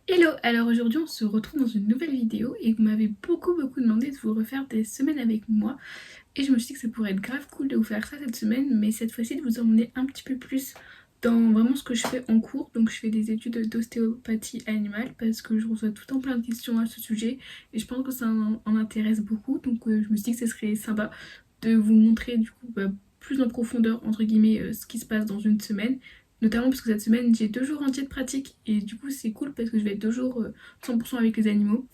Hello, alors aujourd'hui on se retrouve dans une nouvelle vidéo et vous m'avez beaucoup demandé de vous refaire des semaines avec moi et je me suis dit que ça pourrait être grave cool de vous faire ça cette semaine, mais cette fois-ci de vous emmener un petit peu plus dans vraiment ce que je fais en cours. Donc je fais des études d'ostéopathie animale parce que je reçois tout le temps plein de questions à ce sujet et je pense que ça en intéresse beaucoup, donc je me suis dit que ce serait sympa de vous montrer du coup plus en profondeur entre guillemets ce qui se passe dans une semaine. Notamment parce que cette semaine j'ai 2 jours entiers de pratique et du coup c'est cool parce que je vais être 2 jours 100% avec les animaux.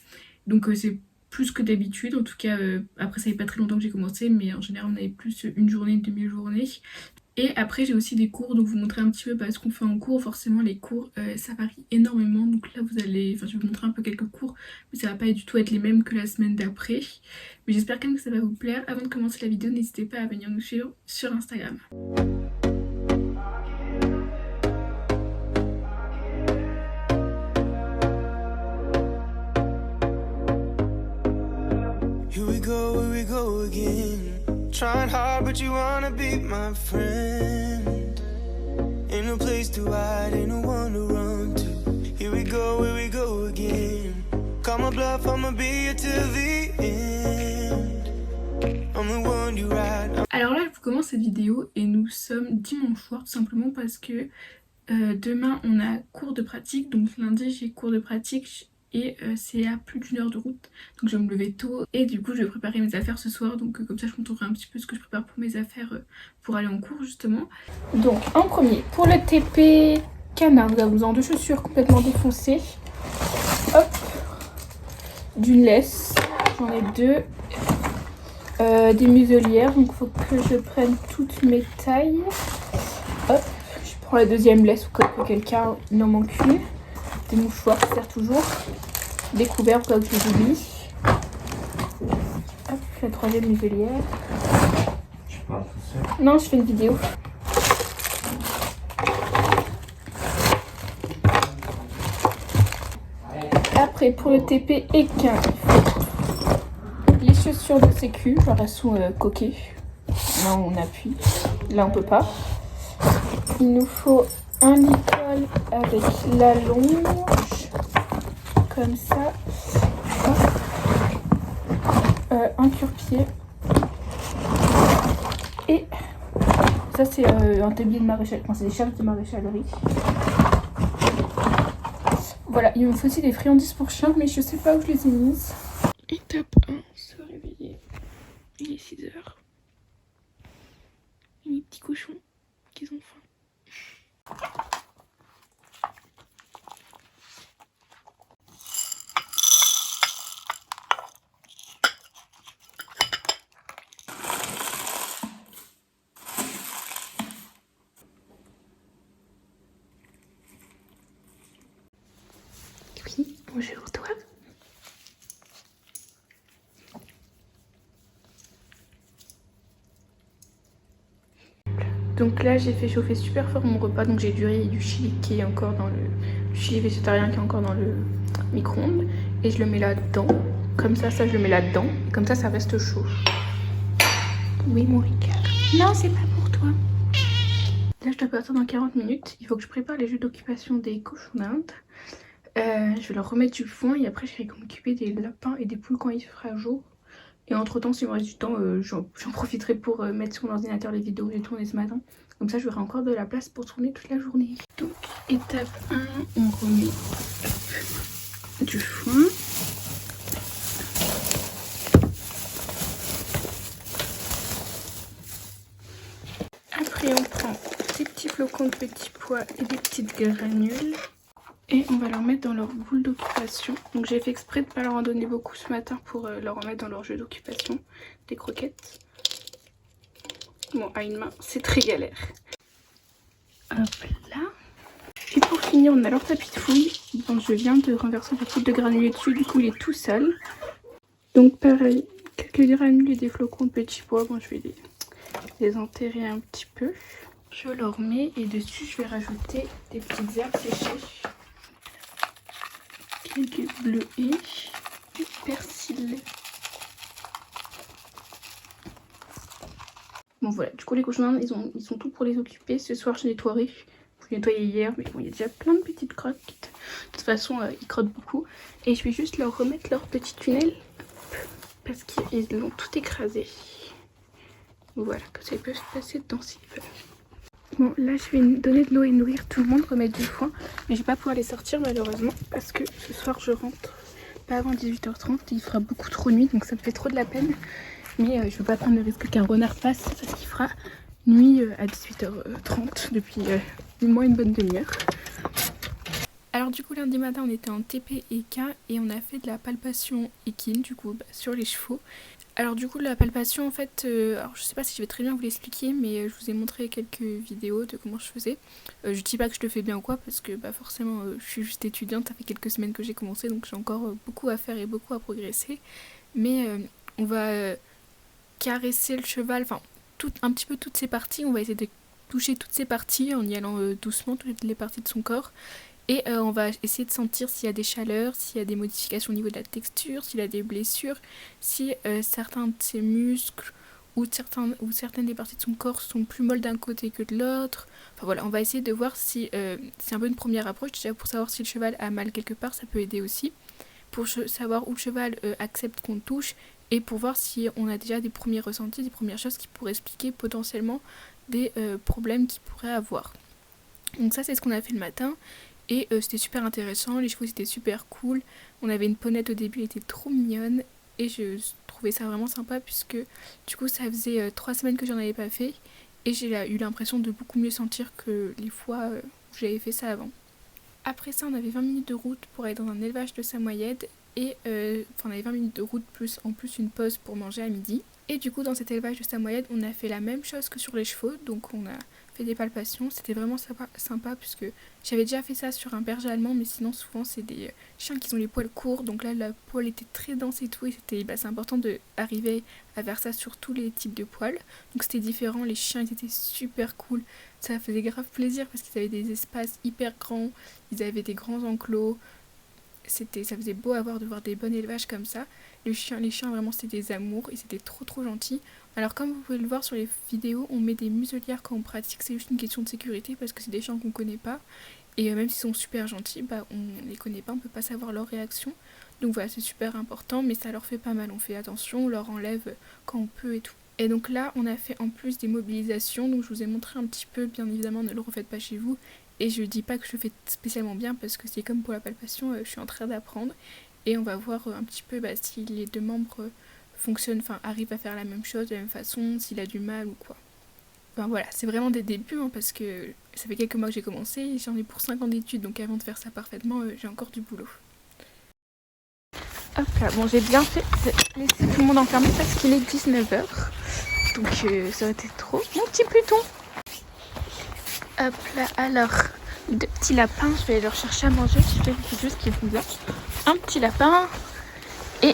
Donc c'est plus que d'habitude, en tout cas après ça fait pas très longtemps que j'ai commencé, mais en général on avait plus une journée, une demi-journée. Et après j'ai aussi des cours, donc vous montrer un petit peu ce qu'on fait en cours. Forcément les cours ça varie énormément, donc là vous allez, enfin je vais vous montrer un peu quelques cours, mais ça va pas du tout être les mêmes que la semaine d'après. Mais j'espère quand même que ça va vous plaire. Avant de commencer la vidéo, n'hésitez pas à venir nous suivre sur Instagram. Here we go again. Trying hard, but you wanna be my friend. Ain't no place to hide, ain't no one to run to. Here we go again. Call my bluff, I'ma be here till the end. I'm the one you ride. Alors là, je vous commence cette vidéo et nous sommes dimanche soir, tout simplement parce que demain on a cours de pratique, donc lundi j'ai cours de pratique et c'est à plus d'une heure de route, donc je vais me lever tôt et du coup je vais préparer mes affaires ce soir, donc comme ça je montrerai un petit peu ce que je prépare pour mes affaires pour aller en cours justement. Donc en premier, pour le TP canard, nous avons besoin de chaussures complètement défoncées, hop, d'une laisse, j'en ai 2, des muselières, donc il faut que je prenne toutes mes tailles, hop. Je prends la deuxième laisse au cas où quelqu'un n'en manque une. Des mouchoirs qui servent toujours. Des couverts au cas où je les oublie. Hop, la troisième muselière. Tu parles tout seul? Non, je fais une vidéo. Après, pour le TP équin, il faut les chaussures de sécu. Genre elles sont coquées. Là on appuie. Là on peut pas. Il nous faut un licol avec la longe, comme ça, un cure-pied, et ça c'est un tablier de maréchal, enfin c'est des charges de maréchalerie. Voilà, il me faut aussi des friandises pour chien, mais je sais pas où je les ai mises. Étape 1, se réveiller, il est 6h. Et mes petits cochons qui ont faim. Oui, bonjour toi. Donc là j'ai fait chauffer super fort mon repas, donc j'ai du riz et du chili qui est encore dans le chili végétarien qui est encore dans le micro-ondes et je le mets là-dedans. Comme ça je le mets là-dedans et comme ça reste chaud. Oui mon Ricard. Non, c'est pas pour toi. Là je dois partir dans 40 minutes. Il faut que je prépare les jeux d'occupation des cochons d'Inde. Je vais leur remettre du foin et après je vais m'occuper des lapins et des poules quand il fera jour. Et entre temps, s'il me reste du temps, j'en profiterai pour mettre sur mon ordinateur les vidéos que j'ai tournées ce matin. Comme ça, j'aurai encore de la place pour tourner toute la journée. Donc, étape 1, on remet du foin. Après, on prend des petits flocons de petits pois et des petites granules. Et on va leur mettre dans leur boule d'occupation. Donc j'ai fait exprès de ne pas leur en donner beaucoup ce matin pour leur en mettre dans leur jeu d'occupation. Des croquettes. Bon, à une main, c'est très galère. Hop là. Et pour finir, on a leur tapis de fouille. Donc je viens de renverser des poudre de granulés dessus, du coup il est tout sale. Donc pareil, quelques granules et des flocons de petits pois. Bon, je vais les enterrer un petit peu. Je leur mets et dessus je vais rajouter des petites herbes séchées. Quelques bleuets et du persil. Bon voilà, du coup les cochons d'Inde ils sont tout pour les occuper. Ce soir je nettoierai. Je nettoyais hier, mais bon il y a déjà plein de petites crottes toute façon ils crottent beaucoup. Et je vais juste leur remettre leur petit tunnel parce qu'ils l'ont tout écrasé. Voilà, comme ça ils peuvent se passer dedans s'ils veulent. Bon, là je vais donner de l'eau et nourrir tout le monde, remettre du foin. Mais je vais pas pouvoir les sortir malheureusement parce que ce soir je rentre pas avant 18h30. Il fera beaucoup trop nuit donc ça me fait trop de la peine. Mais je veux pas prendre le risque qu'un renard passe parce qu'il fera nuit à 18h30 depuis au moins une bonne demi-heure. Alors du coup lundi matin on était en TP Équin et on a fait de la palpation équine du coup sur les chevaux. Alors du coup la palpation en fait, alors je sais pas si je vais très bien vous l'expliquer mais je vous ai montré quelques vidéos de comment je faisais. Je dis pas que je le fais bien ou quoi parce que forcément je suis juste étudiante, ça fait quelques semaines que j'ai commencé donc j'ai encore beaucoup à faire et beaucoup à progresser. Mais on va caresser le cheval, enfin un petit peu toutes ses parties, on va essayer de toucher toutes ses parties en y allant doucement, toutes les parties de son corps. Et on va essayer de sentir s'il y a des chaleurs, s'il y a des modifications au niveau de la texture, s'il a des blessures, si certains de ses muscles ou certaines des parties de son corps sont plus molles d'un côté que de l'autre. Enfin voilà, on va essayer de voir si c'est un peu une première approche, déjà pour savoir si le cheval a mal quelque part, ça peut aider aussi. Pour savoir où le cheval accepte qu'on touche et pour voir si on a déjà des premiers ressentis, des premières choses qui pourraient expliquer potentiellement des problèmes qu'il pourrait avoir. Donc ça c'est ce qu'on a fait le matin. Et c'était super intéressant, les chevaux c'était super cool. On avait une ponette au début, elle était trop mignonne. Et je trouvais ça vraiment sympa puisque du coup ça faisait 3 semaines que j'en avais pas fait. Et j'ai eu l'impression de beaucoup mieux sentir que les fois où j'avais fait ça avant. Après ça on avait 20 minutes de route pour aller dans un élevage de samoyèdes. Et on avait 20 minutes de route plus en plus une pause pour manger à midi. Et du coup dans cet élevage de samoyèdes on a fait la même chose que sur les chevaux. Donc on a fait des palpations, c'était vraiment sympa puisque j'avais déjà fait ça sur un berger allemand, mais sinon souvent c'est des chiens qui ont les poils courts, donc là la poil était très dense et tout, et c'est important d'arriver à faire ça sur tous les types de poils. Donc c'était différent, les chiens ils étaient super cool, ça faisait grave plaisir parce qu'ils avaient des espaces hyper grands, ils avaient des grands enclos, ça faisait beau de voir des bons élevages comme ça. Les chiens vraiment c'était des amours et c'était trop gentil. Alors comme vous pouvez le voir sur les vidéos, on met des muselières quand on pratique, c'est juste une question de sécurité parce que c'est des chiens qu'on connaît pas. Et même s'ils sont super gentils, on les connaît pas, on peut pas savoir leur réaction. Donc voilà, c'est super important, mais ça leur fait pas mal, on fait attention, on leur enlève quand on peut et tout. Et donc là, on a fait en plus des mobilisations, donc je vous ai montré un petit peu, bien évidemment ne le refaites pas chez vous. Et je dis pas que je le fais spécialement bien parce que c'est comme pour la palpation, je suis en train d'apprendre. Et on va voir un petit peu si les deux membres fonctionnent, arrivent à faire la même chose de la même façon, s'il a du mal ou quoi. Enfin voilà, c'est vraiment des débuts parce que ça fait quelques mois que j'ai commencé et j'en ai pour 5 ans d'études, donc avant de faire ça parfaitement, j'ai encore du boulot. Hop là, bon j'ai bien fait de laisser tout le monde enfermé parce qu'il est 19h. Donc ça aurait été trop. Mon petit Pluton. Hop là, alors, 2 petits lapins, je vais aller leur chercher à manger, je fais juste qu'ils sont là. Un petit lapin et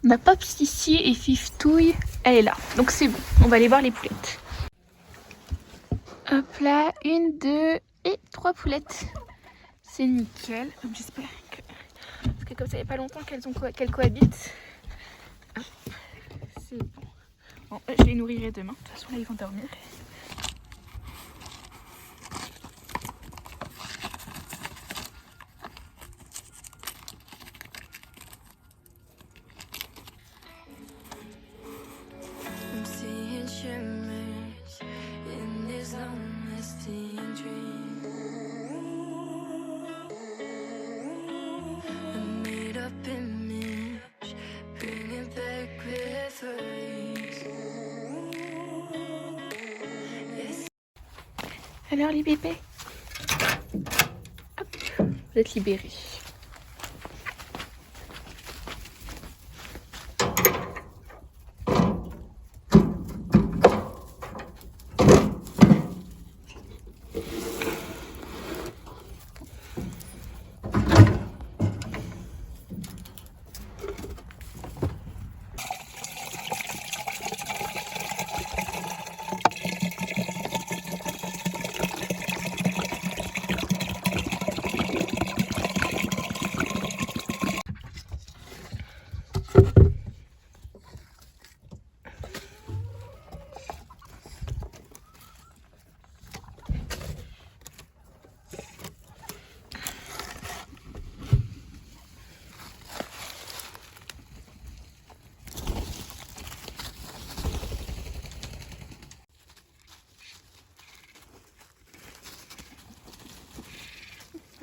on a Pops ici et Fiftouille, elle est là. Donc c'est bon, on va aller voir les poulettes. Hop là, 1, 2 et 3 poulettes. C'est nickel. J'espère que... Parce que comme ça fait pas longtemps qu'elles cohabitent. Hop, c'est bon. Bon, je les nourrirai demain. De toute façon là ils vont dormir. Alors les bébés, hop, vous êtes libérés.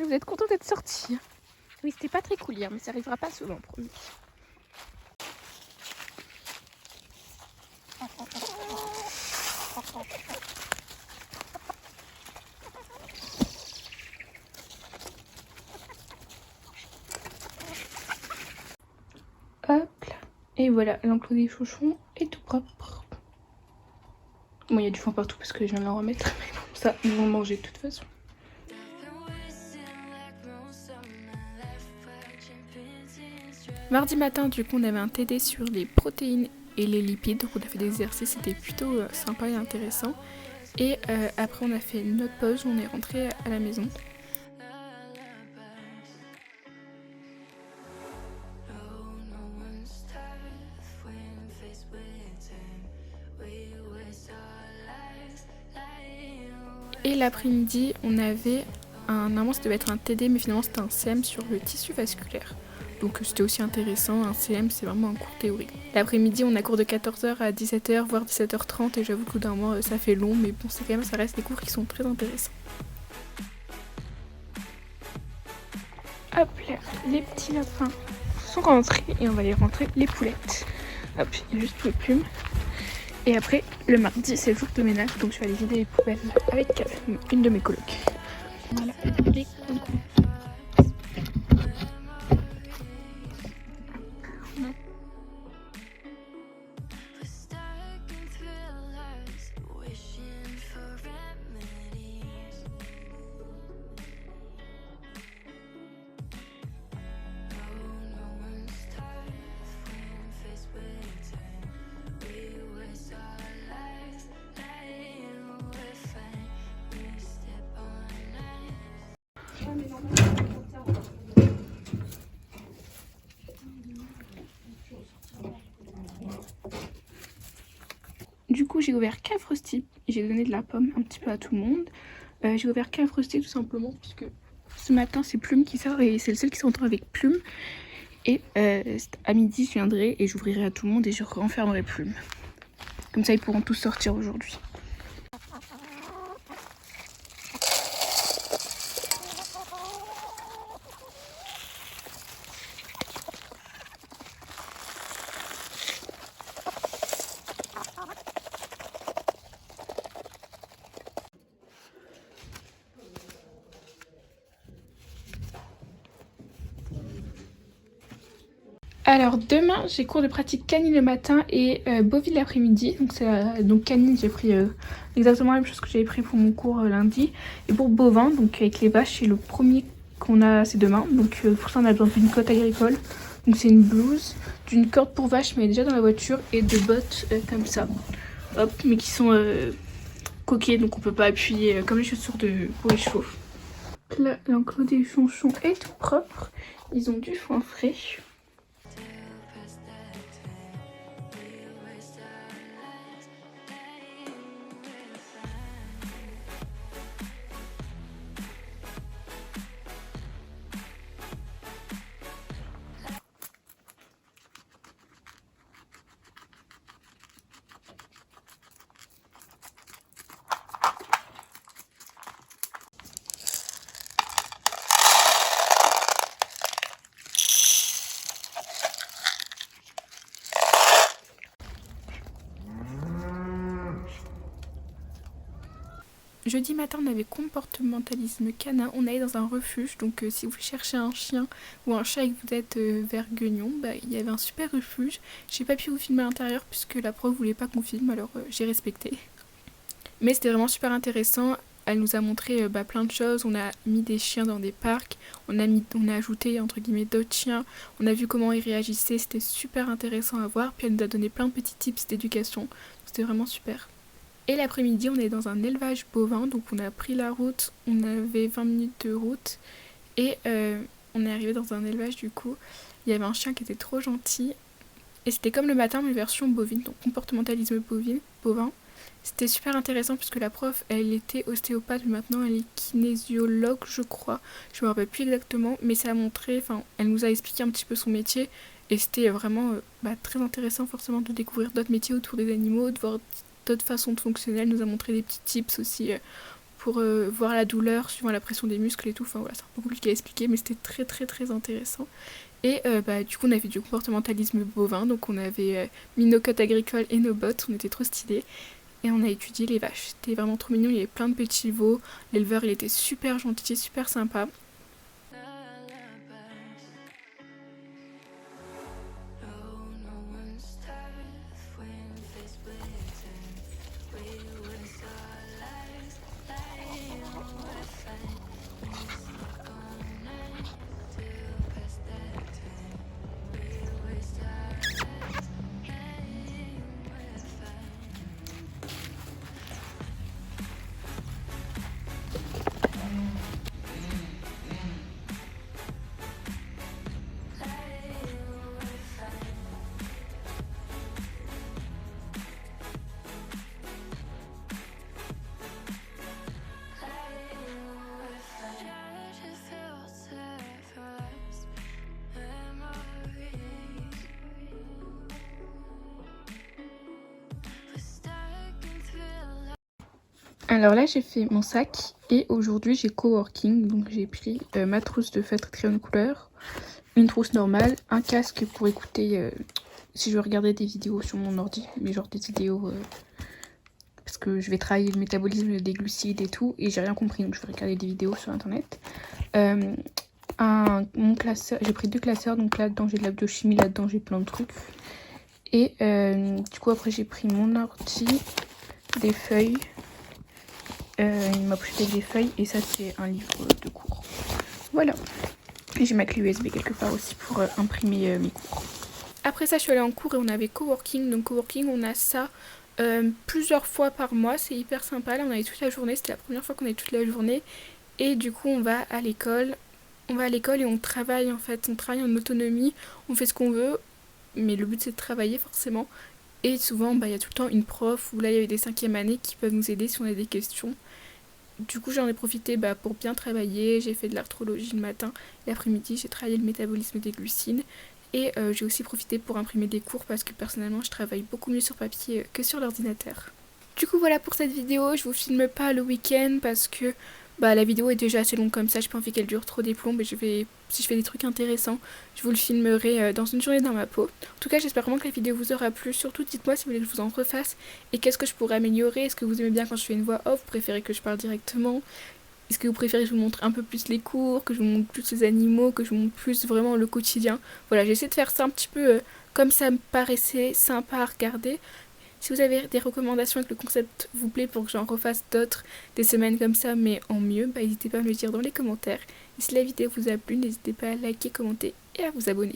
vous êtes content d'être sorti. Oui, c'était pas très cool hier, mais ça arrivera pas souvent, promis. Hop là. Et voilà, l'enclos des chouchons est tout propre. Bon, il y a du foin partout parce que je viens de l'en remettre, mais bon, ça, ils vont le manger de toute façon. Mardi matin, du coup, on avait un TD sur les protéines et les lipides. Donc, on a fait des exercices, c'était plutôt sympa et intéressant. Et après, on a fait une autre pause, on est rentré à la maison. Et l'après-midi, on avait normalement ça devait être un TD, mais finalement c'était un CM sur le tissu vasculaire. Donc c'était aussi intéressant, un CM c'est vraiment un cours théorique. L'après-midi on a cours de 14h à 17h, voire 17h30 et j'avoue qu'au bout d'un moment ça fait long, mais bon c'est quand même, ça reste des cours qui sont très intéressants. Hop là, les petits lapins sont rentrés et on va les rentrer les poulettes. Hop, il y a juste les plumes. Et après, le mardi, c'est le jour de ménage, donc je vais aller vider les poubelles avec une de mes colocs. Voilà, les coucou. Du coup, j'ai ouvert Cave Frosty et j'ai donné de la pomme un petit peu à tout le monde. J'ai ouvert Cave Frosty tout simplement puisque ce matin c'est Plume qui sort et c'est le seul qui s'entend avec Plume. Et à midi, je viendrai et j'ouvrirai à tout le monde et je renfermerai Plume. Comme ça, ils pourront tous sortir aujourd'hui. Alors demain j'ai cours de pratique canine le matin et bovine l'après-midi. Donc canine j'ai pris exactement la même chose que j'avais pris pour mon cours lundi. Et pour bovin, donc avec les vaches, c'est le premier qu'on a, c'est demain. Donc pour ça on a besoin d'une cote agricole. Donc c'est une blouse, d'une corde pour vache mais déjà dans la voiture et de bottes comme ça. Hop, mais qui sont coquées donc on peut pas appuyer comme les chaussures pour les chevaux. Là l'enclos des chonchons est tout propre. Ils ont du foin frais. Jeudi matin, on avait comportementalisme canin. On allait dans un refuge. Donc, si vous cherchez un chien ou un chat et que vous êtes vers Guignon, il y avait un super refuge. J'ai pas pu vous filmer à l'intérieur puisque la prof voulait pas qu'on filme, alors j'ai respecté. Mais c'était vraiment super intéressant. Elle nous a montré plein de choses. On a mis des chiens dans des parcs. On a ajouté entre guillemets d'autres chiens. On a vu comment ils réagissaient. C'était super intéressant à voir. Puis elle nous a donné plein de petits tips d'éducation. C'était vraiment super. Et l'après-midi, on est dans un élevage bovin, donc on a pris la route, on avait 20 minutes de route et on est arrivé dans un élevage du coup. Il y avait un chien qui était trop gentil et c'était comme le matin mais version bovine, donc comportementalisme bovin. C'était super intéressant puisque la prof, elle était ostéopathe, mais maintenant elle est kinésiologue je crois. Je me rappelle plus exactement, mais ça a montré, elle nous a expliqué un petit peu son métier et c'était vraiment très intéressant forcément de découvrir d'autres métiers autour des animaux, de voir d'autres façons de fonctionner. Elle nous a montré des petits tips aussi pour voir la douleur suivant la pression des muscles et tout. Enfin voilà, c'est un peu compliqué à expliquer, mais c'était très très très intéressant. Et du coup on avait du comportementalisme bovin, donc on avait mis nos cotes agricoles et nos bottes, on était trop stylés. Et on a étudié les vaches, c'était vraiment trop mignon, il y avait plein de petits veaux, l'éleveur il était super gentil, super sympa. Alors là j'ai fait mon sac et aujourd'hui j'ai coworking, donc j'ai pris ma trousse de feutre crayon de couleur, une trousse normale, un casque pour écouter si je veux regarder des vidéos sur mon ordi, mais genre des vidéos parce que je vais travailler le métabolisme des glucides et tout et j'ai rien compris donc je vais regarder des vidéos sur internet. Mon classeur, j'ai pris 2 classeurs, donc là-dedans j'ai de la biochimie, là-dedans j'ai plein de trucs et du coup après j'ai pris mon ordi, des feuilles. Il m'a prêté des feuilles et ça c'est un livre de cours. Voilà. Et j'ai ma clé USB quelque part aussi pour imprimer mes cours. Après ça je suis allée en cours et on avait coworking. Donc coworking on a ça plusieurs fois par mois. C'est hyper sympa. Là on avait toute la journée. C'était la première fois qu'on avait toute la journée. Et du coup on va à l'école. On va à l'école et on travaille en fait. On travaille en autonomie. On fait ce qu'on veut. Mais le but c'est de travailler forcément. Et souvent il y a tout le temps une prof. Ou là il y avait des 5e années qui peuvent nous aider si on a des questions. Du coup j'en ai profité pour bien travailler, j'ai fait de l'arthrologie le matin, l'après-midi j'ai travaillé le métabolisme des glucides et j'ai aussi profité pour imprimer des cours parce que personnellement je travaille beaucoup mieux sur papier que sur l'ordinateur. Du coup voilà pour cette vidéo, je vous filme pas le week-end parce que la vidéo est déjà assez longue comme ça, j'ai pas envie qu'elle dure trop des plombs, mais si je fais des trucs intéressants, je vous le filmerai dans une journée dans ma peau. En tout cas j'espère vraiment que la vidéo vous aura plu, surtout dites-moi si vous voulez que je vous en refasse et qu'est-ce que je pourrais améliorer, est-ce que vous aimez bien quand je fais une voix off, vous préférez que je parle directement, est-ce que vous préférez que je vous montre un peu plus les cours, que je vous montre plus les animaux, que je vous montre plus vraiment le quotidien. Voilà, j'essaie de faire ça un petit peu comme ça me paraissait sympa à regarder. Si vous avez des recommandations et que le concept vous plaît pour que j'en refasse d'autres, des semaines comme ça, mais en mieux, n'hésitez pas à me le dire dans les commentaires. Et si la vidéo vous a plu, n'hésitez pas à liker, commenter et à vous abonner.